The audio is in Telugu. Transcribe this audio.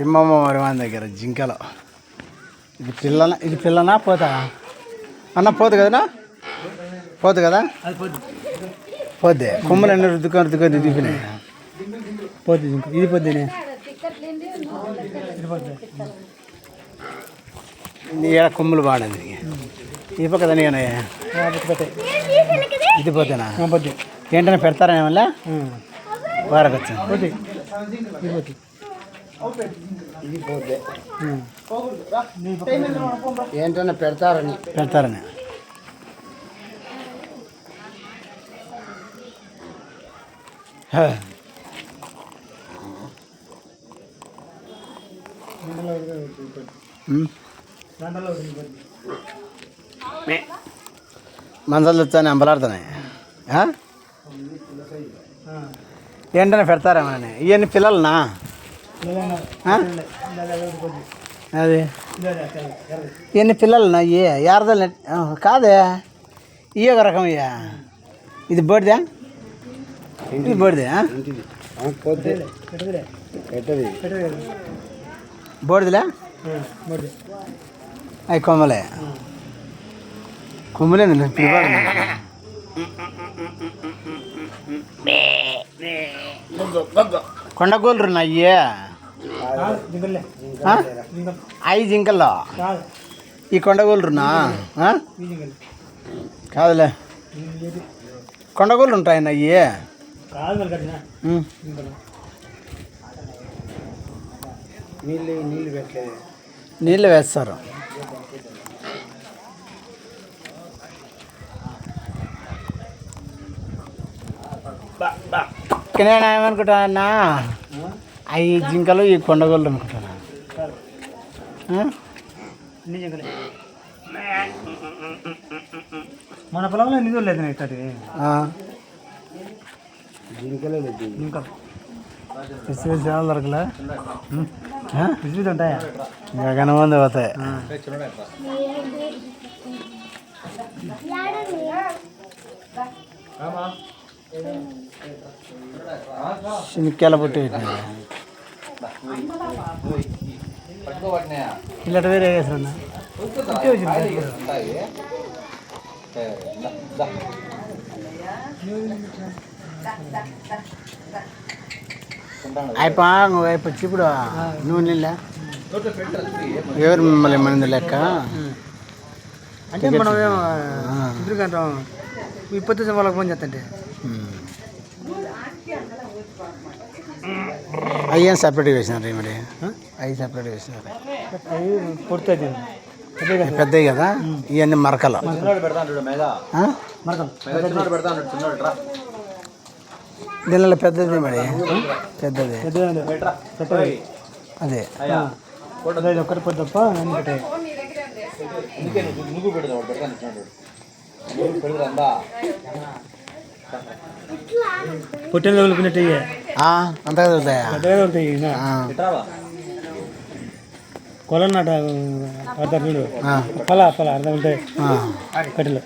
తిమ్మమ్మ వరివాని దగ్గర జింకలో ఇది పిల్లనా పోతా అన్న పోదు కదనా పోదు కదా పోద్ది కొమ్మలు అన్నీ రుద్దుకొని దిగిపోయినాయి పోద్ది జింక ఇది పొద్దునే ఈడ కొమ్ములు బాగుంది ఈ పక్క దాని ఇది పోతేనా పొద్దు ఏంటనే పెడతారా ఏమన్నా వారకొచ్చా ఇది పోతే ఏంటన్నా పెడతారని మంచాలు తెచ్చాని అంబలాడుతున్నాయి ఏంటనే పెడతారేమని ఇవన్నీ పిల్లలనా అది ఇవన్నీ పిల్లలనా ఇయ్యే యారదలు కాదే ఇయ్య ఒక రకం ఇయ్యా ఇది బోడిదా ఇది బోడిదా బోడిదిలే అవి కొమ్మలే కొండగోళ్ళు అయ్యే అవి జింకల్లో ఈ కొండగోళ్ళునా కాదులే కొండగోళ్ళు ఉంటాయి అయ్యే నీళ్ళు వేస్తారు నేను ఏమనుకుంటానా అవి జింకలు ఈ కొండగోళ్ళు అనుకుంటాను మన పొలంలో నిధులు లేదు ఇక్కడి చాలా దొరకలే ఉంటాయా గగన మంది పోతాయి శనిక్కాయల పుట్టి ఇలా వేరే వేసారన్నా అయిపోయి ఇప్పుడు నూనె ఎవరు మిమ్మల్ని మంది లెక్క అంటే మనం ఎందుకంటాం ఇప్పుడు వాళ్ళకి ఫోన్ చేస్తుంటే అవి ఏం సపరేట్గా వేసినారు మరి అవి సపరేట్గా వేసినారు అవి పొడుతుంది పెద్దవి కదా ఇవన్నీ మరకలు దీనిలో పెద్దది మరి పెద్దది అదే ఒక్కటి పొద్దు తప్ప పొట్టిన తగులుకున్నట్టు అంతగా దొరుకుతాయా కొలన్నట పడతారు చూడు పొల అర్థం ఉంటాయి కట్టెలు